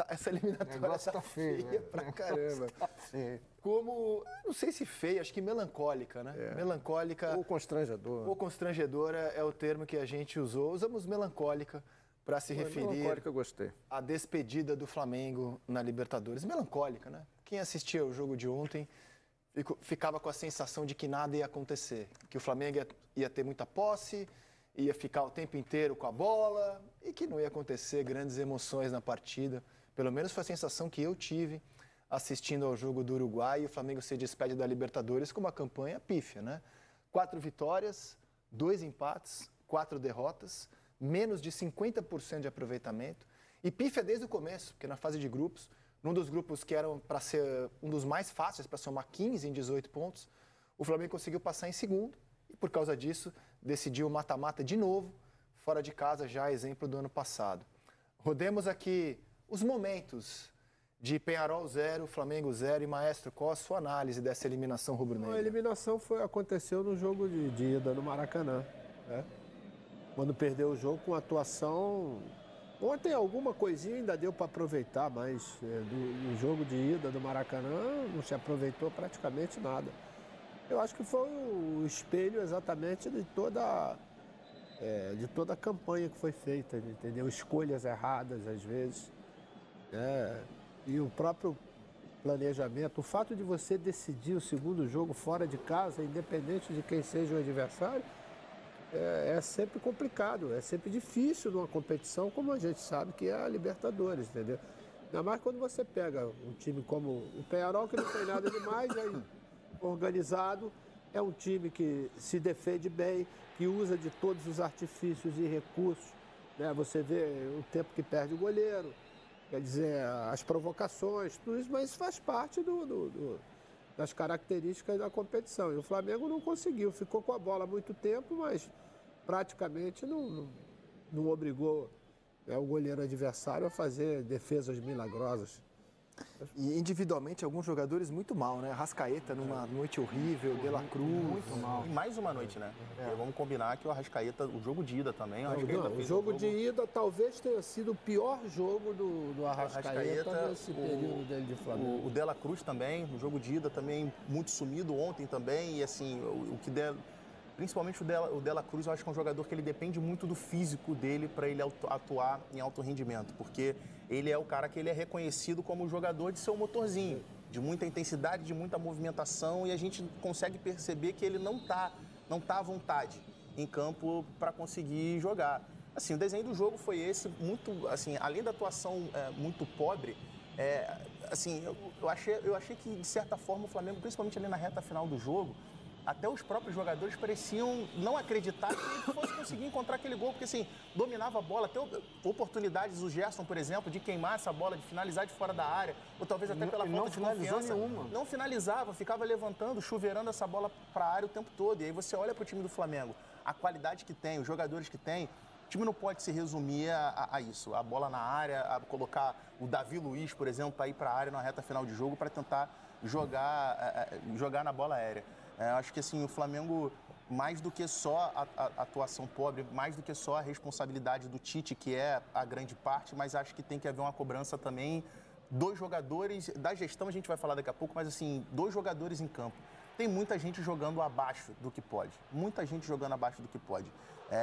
Essa eliminatória tá feia, né? Pra caramba. Tá feio. Como, não sei se feia, acho que melancólica, né? É. Melancólica. Ou constrangedora. Ou constrangedora é o termo que a gente usou. Usamos melancólica para se referir melancólica, eu gostei. à despedida do Flamengo na Libertadores. Melancólica, né? Quem assistia o jogo de ontem ficava com a sensação de que nada ia acontecer, que o Flamengo ia ter muita posse, ia ficar o tempo inteiro com a bola e que não ia acontecer grandes emoções na partida. Pelo menos foi a sensação que eu tive assistindo ao jogo do Uruguai, e o Flamengo se despede da Libertadores com uma campanha pífia, né? 4 vitórias, 2 empates, 4 derrotas, menos de 50% de aproveitamento. E pífia desde o começo, porque na fase de grupos, num dos grupos que eram para ser um dos mais fáceis, para somar 15 em 18 pontos, o Flamengo conseguiu passar em segundo e, por causa disso, decidiu o mata-mata de novo, fora de casa, já exemplo do ano passado. Rodemos aqui os momentos de Peñarol 0, Flamengo 0 e Maestro, qual a sua análise dessa eliminação rubro-negra? A eliminação aconteceu no jogo de ida no Maracanã, né? Quando perdeu o jogo com atuação... Ontem alguma coisinha ainda deu para aproveitar, mas no jogo de ida do Maracanã não se aproveitou praticamente nada. Eu acho que foi o espelho exatamente de toda a campanha que foi feita, entendeu? Escolhas erradas às vezes, né? E o próprio planejamento, o fato de você decidir o segundo jogo fora de casa, independente de quem seja o adversário, é sempre complicado, é sempre difícil numa competição, como a gente sabe que é a Libertadores, entendeu? Ainda mais quando você pega um time como o Peñarol, que não tem nada demais, é organizado, é um time que se defende bem, que usa de todos os artifícios e recursos, né? Você vê o tempo que perde o goleiro, quer dizer, as provocações, tudo isso, mas faz parte das características da competição. E o Flamengo não conseguiu, ficou com a bola há muito tempo, mas praticamente não obrigou, né, o goleiro adversário a fazer defesas milagrosas. E individualmente, alguns jogadores muito mal, né? Arrascaeta numa noite horrível, De La Cruz. Muito mal. E mais uma noite, né? Vamos combinar que o Arrascaeta, o jogo de ida também, o jogo de ida talvez tenha sido o pior jogo do Arrascaeta nesse período dele de Flamengo. O De La Cruz também, no jogo de ida também muito sumido ontem também, e assim, o que der... Principalmente o De La Cruz, eu acho que é um jogador que ele depende muito do físico dele para ele atuar em alto rendimento, porque ele é o cara que ele é reconhecido como jogador de ser um motorzinho, de muita intensidade, de muita movimentação, e a gente consegue perceber que ele não tá à vontade em campo para conseguir jogar. Assim, o desenho do jogo foi esse, muito, assim, além da atuação muito pobre, assim, eu achei que, de certa forma, o Flamengo, principalmente ali na reta final do jogo, até os próprios jogadores pareciam não acreditar que ele fosse conseguir encontrar aquele gol, porque assim, dominava a bola, até oportunidades, o Gerson, por exemplo, de queimar essa bola, de finalizar de fora da área, ou talvez até pela falta de confiança. Não finalizava, ficava levantando, chuveirando essa bola para a área o tempo todo. E aí você olha para o time do Flamengo, a qualidade que tem, os jogadores que tem, o time não pode se resumir a isso, a bola na área, a colocar o Davi Luiz, por exemplo, para ir para a área na reta final de jogo para tentar jogar na bola aérea. Acho que assim, o Flamengo, mais do que só a atuação pobre, mais do que só a responsabilidade do Tite, que é a grande parte, mas acho que tem que haver uma cobrança também dos jogadores, da gestão a gente vai falar daqui a pouco, mas assim, dos jogadores em campo. Tem muita gente jogando abaixo do que pode, muita gente jogando abaixo do que pode.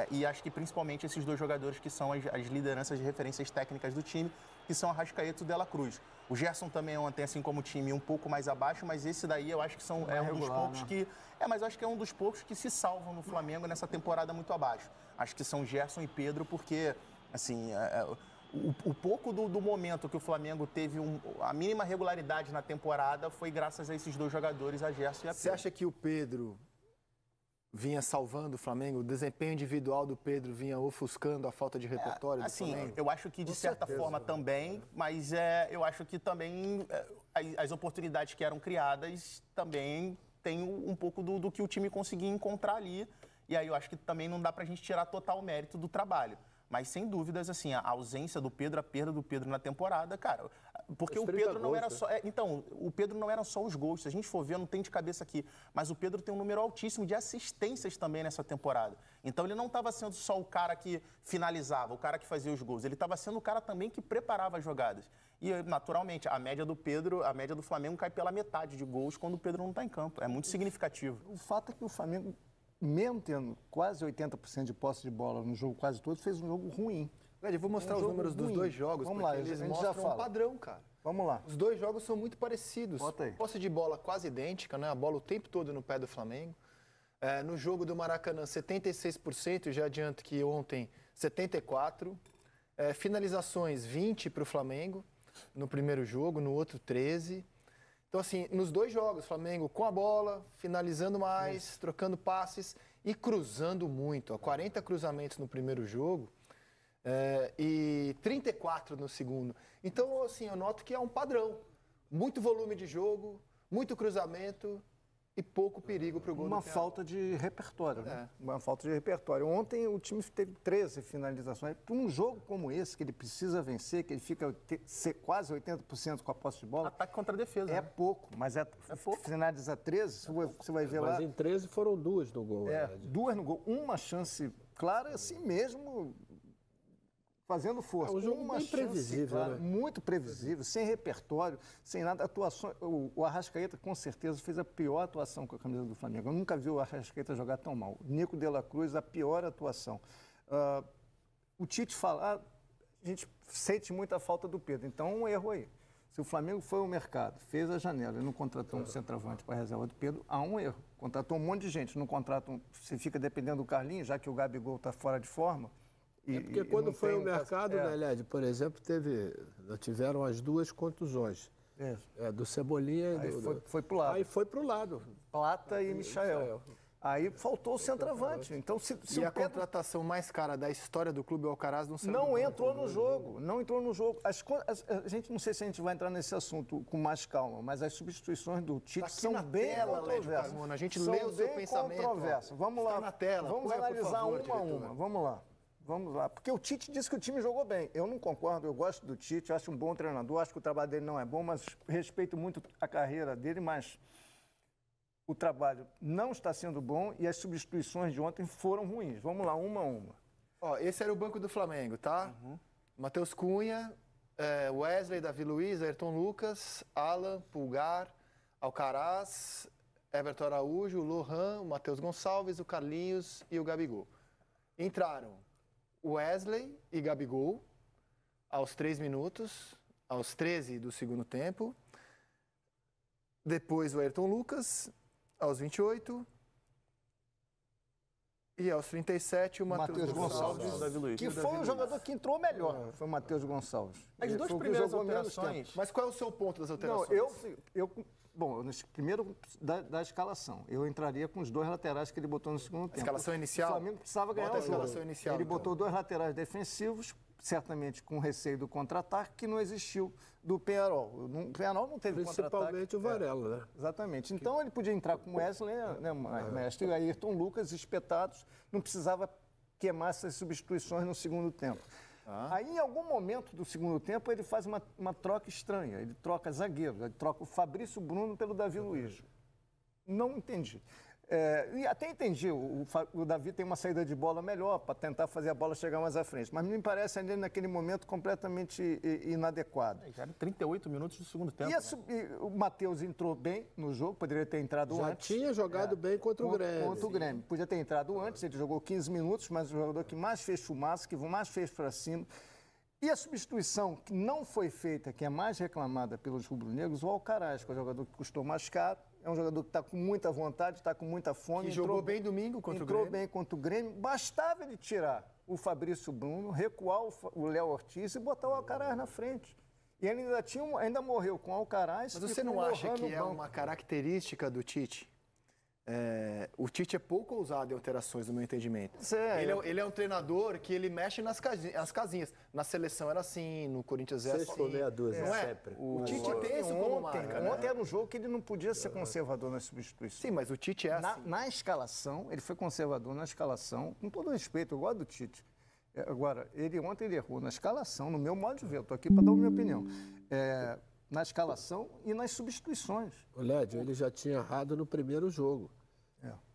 E acho que principalmente esses dois jogadores que são as lideranças de referências técnicas do time, que são Arrascaeta e o De La Cruz. O Gerson também ontem, assim como o time, um pouco mais abaixo, mas esse daí eu acho que um dos poucos que... mas eu acho que é um dos poucos que se salvam no Flamengo nessa temporada muito abaixo. Acho que são Gerson e Pedro, porque, assim... O pouco do momento que o Flamengo teve a mínima regularidade na temporada foi graças a esses dois jogadores, a Gerson e a Pedro. Você acha que o Pedro vinha salvando o Flamengo? O desempenho individual do Pedro vinha ofuscando a falta de repertório do Flamengo? Assim, eu acho que de certa forma também, mas eu acho que também as oportunidades que eram criadas também tem um pouco do que o time conseguia encontrar ali. E aí eu acho que também não dá pra gente tirar total mérito do trabalho. Mas, sem dúvidas, assim, a ausência do Pedro, a perda do Pedro na temporada, cara, porque o 30 Pedro não gols, era né? só... então, o Pedro não era só os gols, se a gente for ver, não tem de cabeça aqui, mas o Pedro tem um número altíssimo de assistências também nessa temporada. Então, ele não estava sendo só o cara que finalizava, o cara que fazia os gols, ele estava sendo o cara também que preparava as jogadas. E, naturalmente, a média do Flamengo cai pela metade de gols quando o Pedro não está em campo. É muito significativo. O fato é que o Flamengo, mesmo tendo quase 80% de posse de bola no jogo quase todo, fez um jogo ruim. Eu vou mostrar os números dos dois jogos, Vamos porque lá, eles a gente já mostram fala. um padrão, cara. Vamos lá. Os dois jogos são muito parecidos. Bota aí. Posse de bola quase idêntica, né? A bola o tempo todo no pé do Flamengo. No jogo do Maracanã, 76%, já adianto que ontem 74%. Finalizações, 20 para o Flamengo no primeiro jogo, no outro 13%. Então, assim, nos dois jogos, Flamengo com a bola, finalizando mais, trocando passes e cruzando muito. 40 cruzamentos no primeiro jogo e 34 no segundo. Então, assim, eu noto que é um padrão. Muito volume de jogo, muito cruzamento e pouco perigo para o gol. Uma falta de repertório, né? Uma falta de repertório. Ontem o time teve 13 finalizações. Para um jogo como esse, que ele precisa vencer, que ele fica quase 80% com a posse de bola, Ataque contra a defesa. é né? pouco, mas pouco. finaliza 13, você vai ver Mas lá. em 13 foram 2 no gol. né? 2 no gol, uma chance clara, assim mesmo, fazendo força. É um jogo uma bem chance previsível, clara, né? muito previsível, sem repertório, sem nada. Atuação, o Arrascaeta, com certeza, fez a pior atuação com a camisa do Flamengo. Eu nunca vi o Arrascaeta jogar tão mal. Nico de la Cruz, a pior atuação. O Tite falar, a gente sente muita falta do Pedro. Então, um erro aí. Se o Flamengo foi ao mercado, fez a janela e não contratou um centroavante para a reserva do Pedro, há um erro. Contratou um monte de gente, não contrata você fica dependendo do Carlinhos, já que o Gabigol está fora de forma. Porque quando foi ao mercado, né, Led, por exemplo, tiveram as 2 contusões. Do Cebolinha Aí e foi pro lado. Aí foi pro lado. Plata e Michael. Aí faltou o centroavante. Então, se E o a Pedro contratação mais cara da história do clube, o Alcaraz, não saiu. não entrou no jogo, não entrou no jogo. A gente não sei se a gente vai entrar nesse assunto com mais calma, mas as substituições do Tite Tá aqui são na bem tela, Lédio controversas. Carmona, a gente São lê o seu bem pensamento, ó. controversas. Vamos lá. Está na tela, Vamos põe, por analisar favor, uma a diretor. uma. Vamos lá. Vamos lá. Porque o Tite disse que o time jogou bem. Eu não concordo, eu gosto do Tite, eu acho um bom treinador, acho que o trabalho dele não é bom, mas respeito muito a carreira dele, mas o trabalho não está sendo bom e as substituições de ontem foram ruins. Vamos lá, uma a uma. Ó, esse era o banco do Flamengo, tá? Matheus Cunha, Wesley, Davi Luiz, Ayrton Lucas, Alan, Pulgar, Alcaraz, Everton Araújo, o Lohan, o Matheus Gonçalves, o Carlinhos e o Gabigol. Entraram Wesley e Gabigol aos 3 minutos, aos 13 do segundo tempo. Depois o Ayrton Lucas, aos 28. E aos 37, o Matheus Gonçalves. Davi Luiz. Que foi o jogador que entrou melhor, foi o Matheus Gonçalves. As Ele duas foi o que primeiras jogou menos alterações. tempo. Mas qual é o seu ponto das Não, alterações? bom, primeiro da escalação, eu entraria com os 2 laterais que ele botou no segundo tempo. Escalação inicial? O Flamengo precisava ganhar Bota a o jogo. escalação inicial, Ele então. botou 2 laterais defensivos, certamente com receio do contra-ataque, que não existiu do Peñarol. O Peñarol não teve contra-ataque. Principalmente o Varela, né? Exatamente. Então ele podia entrar com o Wesley, né, mestre, e Ayrton Lucas espetados, não precisava queimar essas substituições no segundo tempo. Aí, em algum momento do segundo tempo, ele faz uma troca estranha. Ele troca zagueiros, ele troca o Fabrício Bruno pelo Davi Luiz. Não entendi. E até entendi, o Davi tem uma saída de bola melhor para tentar fazer a bola chegar mais à frente, mas me parece ali naquele momento completamente inadequado. Já era 38 minutos do segundo tempo. E o Matheus entrou bem no jogo, poderia ter entrado Já antes. tinha jogado bem contra o Grêmio. Contra o Grêmio. Podia ter entrado antes, ele jogou 15 minutos, mas o jogador que mais fez fumaça, que mais fez para cima. E a substituição que não foi feita, que é mais reclamada pelos rubro-negros, o Alcaraz, que é o jogador que custou mais caro, é um jogador que está com muita vontade, está com muita fome. Que jogou bem domingo contra o Grêmio. Entrou bem contra o Grêmio. Bastava ele tirar o Fabrício Bruno, recuar o Léo Ortiz e botar o Alcaraz na frente. E ele ainda morreu com o Alcaraz. Mas você não acha que é uma característica do Tite? O Tite é pouco ousado em alterações, no meu entendimento. Ele é um treinador que ele mexe nas casinhas. Na seleção era assim, no Corinthians é assim. Meia dúzia, não é? sempre. O Tite tem isso como marca, né? Ontem era um jogo que ele não podia ser conservador nas substituições. Sim, mas o Tite é assim. Na escalação, ele foi conservador na escalação, com todo respeito, eu gosto do Tite. Agora, ontem ele errou na escalação, no meu modo de ver, eu estou aqui para dar a minha opinião. Na escalação e nas substituições. O Lédio, ele já tinha errado no primeiro jogo,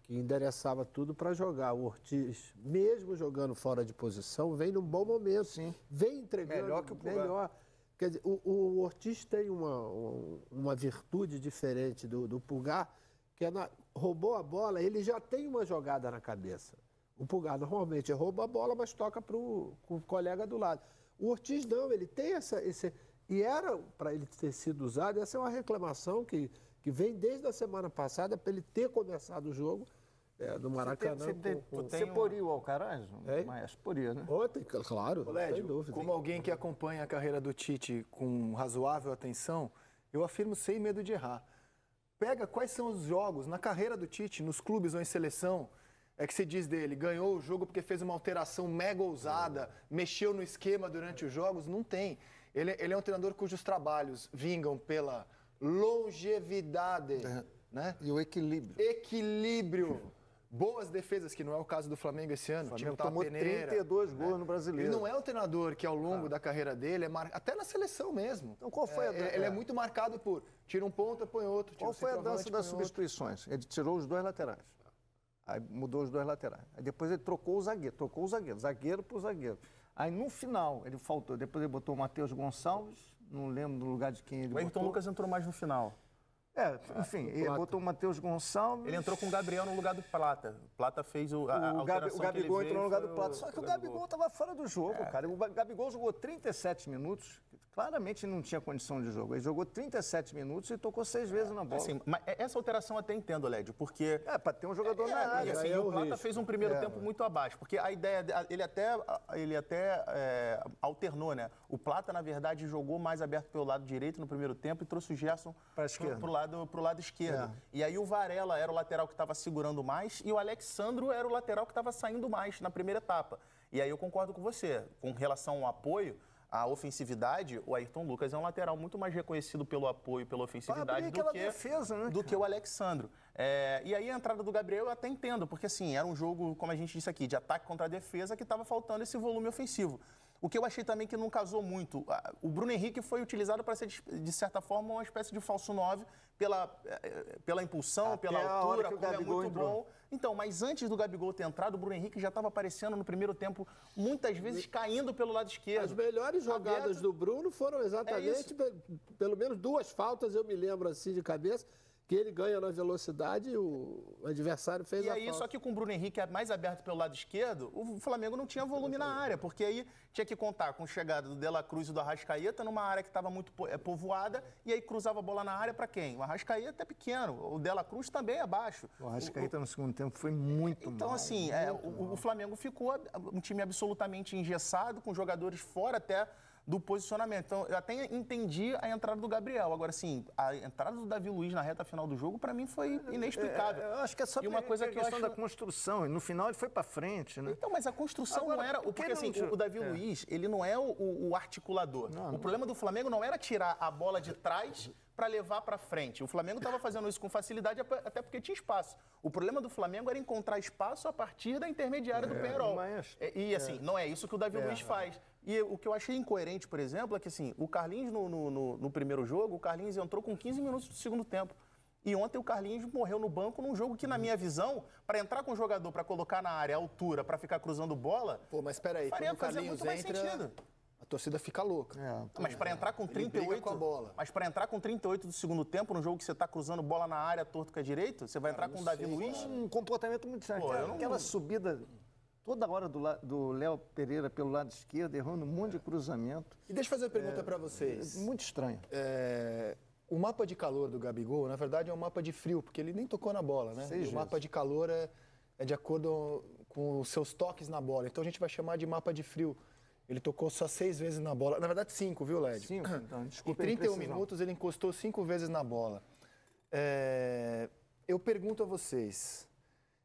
que endereçava tudo para jogar. O Ortiz, mesmo jogando fora de posição, vem num bom momento. Sim. Vem entregando melhor que o Pulgar. melhor. Quer dizer, o Ortiz tem uma virtude diferente do Pulgar, que roubou a bola, ele já tem uma jogada na cabeça. O Pulgar normalmente rouba a bola, mas toca para o colega do lado. O Ortiz não, ele tem esse... E era para ele ter sido usado, essa é uma reclamação que vem desde a semana passada, para ele ter começado o jogo no Maracanã. Você poria o Alcaraz? Mas poria, né? Ontem, claro, Lédio, sem dúvida. como alguém que acompanha a carreira do Tite com razoável atenção, eu afirmo sem medo de errar. Pega quais são os jogos na carreira do Tite, nos clubes ou em seleção, que se diz dele, ganhou o jogo porque fez uma alteração mega ousada, mexeu no esquema durante os jogos, não tem. Ele é um treinador cujos trabalhos vingam pela longevidade, né? E o equilíbrio. Equilíbrio. Boas defesas, que não é o caso do Flamengo esse ano. O Flamengo tomou 32 gols no Brasileiro. Ele não é um treinador que ao longo da carreira dele, até na seleção mesmo. Então qual foi a dança? Ele é muito marcado por tira um ponta, põe outro. Qual foi a dança das substituições? Ele tirou os dois laterais. Aí mudou os dois laterais. Aí depois ele trocou o zagueiro. Zagueiro por zagueiro. Aí no final ele faltou. Depois ele botou o Matheus Gonçalves. Não lembro do lugar de quem ele botou. O Ayrton Lucas entrou mais no final. Enfim, ele botou o Matheus Gonçalves. Ele entrou com o Gabriel no lugar do Plata. O Plata fez a alteração o Gabigol entrou no lugar do Plata. Só que o Gabigol Gabigol estava fora do jogo, cara. O Gabigol jogou 37 minutos. Claramente não tinha condição de jogo. Ele jogou 37 minutos e tocou 6 vezes na bola. Assim, mas essa alteração eu até entendo, Lédio, porque... para ter um jogador na área. E assim, o Plata fez um primeiro tempo muito abaixo, porque a ideia... Ele até alternou, né? O Plata, na verdade, jogou mais aberto pelo lado direito no primeiro tempo e trouxe o Gerson pro lado esquerdo. E aí o Varela era o lateral que estava segurando mais e o Alexandro era o lateral que estava saindo mais na primeira etapa. E aí eu concordo com você. Com relação ao apoio, a ofensividade, o Ayrton Lucas é um lateral muito mais reconhecido pelo apoio, pela ofensividade do que o Alexandro. E aí a entrada do Gabriel eu até entendo, porque assim, era um jogo, como a gente disse aqui, de ataque contra a defesa que estava faltando esse volume ofensivo. O que eu achei também que não casou muito, o Bruno Henrique foi utilizado para ser, de certa forma, uma espécie de falso 9 pela impulsão, até pela altura, como é muito bom. Então, mas antes do Gabigol ter entrado, o Bruno Henrique já estava aparecendo no primeiro tempo, muitas vezes caindo pelo lado esquerdo. As melhores jogadas do Bruno foram exatamente, pelo menos 2 faltas, eu me lembro assim de cabeça, que ele ganha na velocidade e o adversário fez a falta. E aí, só que com o Bruno Henrique mais aberto pelo lado esquerdo, o Flamengo não tinha volume na área, porque aí tinha que contar com a chegada do De La Cruz e do Arrascaeta numa área que estava muito povoada, e aí cruzava a bola na área para quem? O Arrascaeta é pequeno, o De La Cruz também é baixo. O Arrascaeta no segundo tempo foi muito mal. Então, assim, o Flamengo ficou um time absolutamente engessado, com jogadores fora até do posicionamento. Então, eu até entendi a entrada do Gabriel. Agora, sim, a entrada do Davi Luiz na reta final do jogo, para mim, foi inexplicável. Eu acho que é só uma coisa que questão da construção. E no final ele foi para frente, né? Então, mas a construção agora, não era... Porque, assim, o Davi Luiz, ele não é o articulador. O problema do Flamengo não era tirar a bola de trás para levar para frente. O Flamengo estava fazendo isso com facilidade, até porque tinha espaço. O problema do Flamengo era encontrar espaço a partir da intermediária do Penharol. E, assim, não é isso que o Davi Luiz faz. E o que eu achei incoerente, por exemplo, é que assim, o Carlinhos no primeiro jogo, o Carlinhos entrou com 15 minutos do segundo tempo. E ontem o Carlinhos morreu no banco num jogo que, na minha visão, para entrar com o jogador, para colocar na área a altura, para ficar cruzando bola... Pô, mas espera aí, quando o Carlinhos entra, a torcida fica louca. Mas para entrar com 38... com a bola. Mas para entrar com 38 do segundo tempo, num jogo que você está cruzando bola na área torto com a direito, você vai entrar com o Davi Luiz? Um comportamento muito certo. Aquela subida... Toda hora do Léo Pereira pelo lado esquerdo, errando um monte de cruzamento. E deixa eu fazer uma pergunta para vocês. Muito estranho. O mapa de calor do Gabigol, na verdade, é um mapa de frio, porque ele nem tocou na bola, né? O mapa de calor é de acordo com os seus toques na bola. Então a gente vai chamar de mapa de frio. Ele tocou só 6 vezes na bola. Na verdade, 5, viu, Lédio? 5, então, desculpa. Em 31 minutos, ele encostou 5 vezes na bola. Eu pergunto a vocês...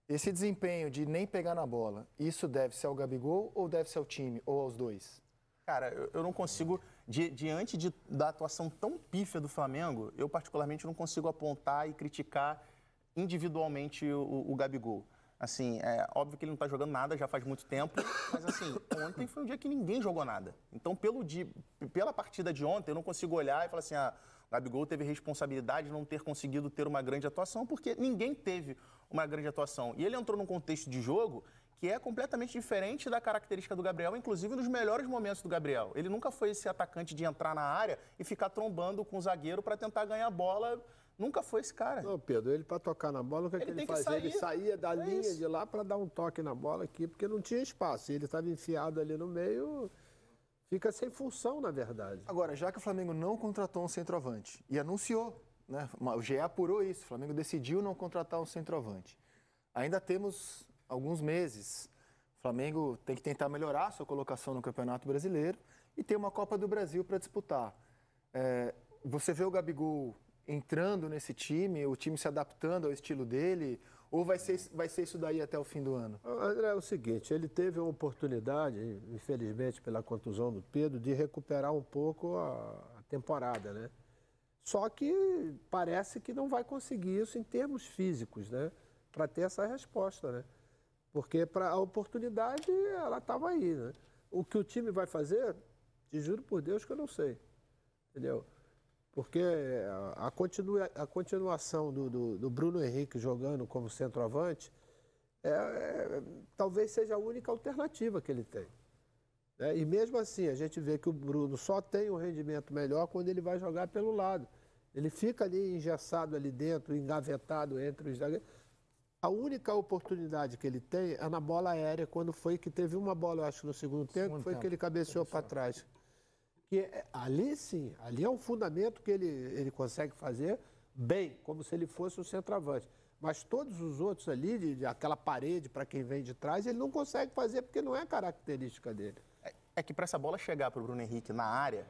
Esse desempenho de nem pegar na bola, isso deve-se ao Gabigol ou deve-se ao time, ou aos dois? Cara, eu não consigo, diante da atuação tão pífia do Flamengo, eu particularmente não consigo apontar e criticar individualmente o Gabigol. Assim, é óbvio que ele não está jogando nada já faz muito tempo, mas assim, ontem foi um dia que ninguém jogou nada. Então, pela partida de ontem, eu não consigo olhar e falar assim, o Gabigol teve responsabilidade de não ter conseguido ter uma grande atuação, porque ninguém teve uma grande atuação. E ele entrou num contexto de jogo que é completamente diferente da característica do Gabriel, inclusive nos melhores momentos do Gabriel. Ele nunca foi esse atacante de entrar na área e ficar trombando com o zagueiro para tentar ganhar a bola. Nunca foi esse cara. Não, Pedro, ele para tocar na bola, o que ele fazia? Ele saía da linha de lá para dar um toque na bola aqui, porque não tinha espaço. Ele estava enfiado ali no meio, fica sem função, na verdade. Agora, já que o Flamengo não contratou um centroavante e anunciou, né? O GE apurou isso, o Flamengo decidiu não contratar um centroavante. Ainda temos alguns meses. O Flamengo tem que tentar melhorar a sua colocação no Campeonato Brasileiro e tem uma Copa do Brasil para disputar. Você vê o Gabigol entrando nesse time, o time se adaptando ao estilo dele, ou vai ser isso daí até o fim do ano? André, é o seguinte, ele teve a oportunidade, infelizmente pela contusão do Pedro, de recuperar um pouco a temporada, né? Só que parece que não vai conseguir isso em termos físicos, né? Para ter essa resposta, né? Porque a oportunidade, ela estava aí, né? O que o time vai fazer, te juro por Deus que eu não sei, entendeu? Porque a continuação do Bruno Henrique jogando como centroavante talvez seja a única alternativa que ele tem. Né? E mesmo assim, a gente vê que o Bruno só tem um rendimento melhor quando ele vai jogar pelo lado. Ele fica ali engessado ali dentro, engavetado entre os zagueiros. A única oportunidade que ele tem é na bola aérea, quando foi que teve uma bola, eu acho, no segundo tempo, foi que ele cabeceou para trás. Que ali sim, ali é um fundamento que ele consegue fazer bem, como se ele fosse um centroavante. Mas todos os outros ali, aquela parede para quem vem de trás, ele não consegue fazer porque não é característica dele. É que para essa bola chegar para o Bruno Henrique na área,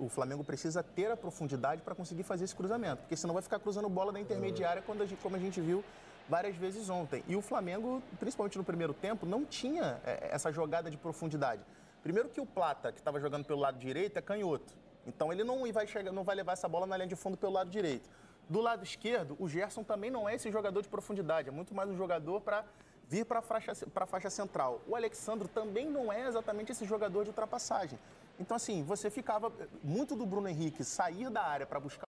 o Flamengo precisa ter a profundidade para conseguir fazer esse cruzamento, porque senão vai ficar cruzando bola da intermediária, como a gente viu várias vezes ontem. E o Flamengo, principalmente no primeiro tempo, não tinha essa jogada de profundidade. Primeiro que o Plata, que estava jogando pelo lado direito, é canhoto. Então ele não vai levar essa bola na linha de fundo pelo lado direito. Do lado esquerdo, o Gerson também não é esse jogador de profundidade, é muito mais um jogador para vir para a faixa central. O Alexandro também não é exatamente esse jogador de ultrapassagem. Então, assim, você ficava muito do Bruno Henrique sair da área para buscar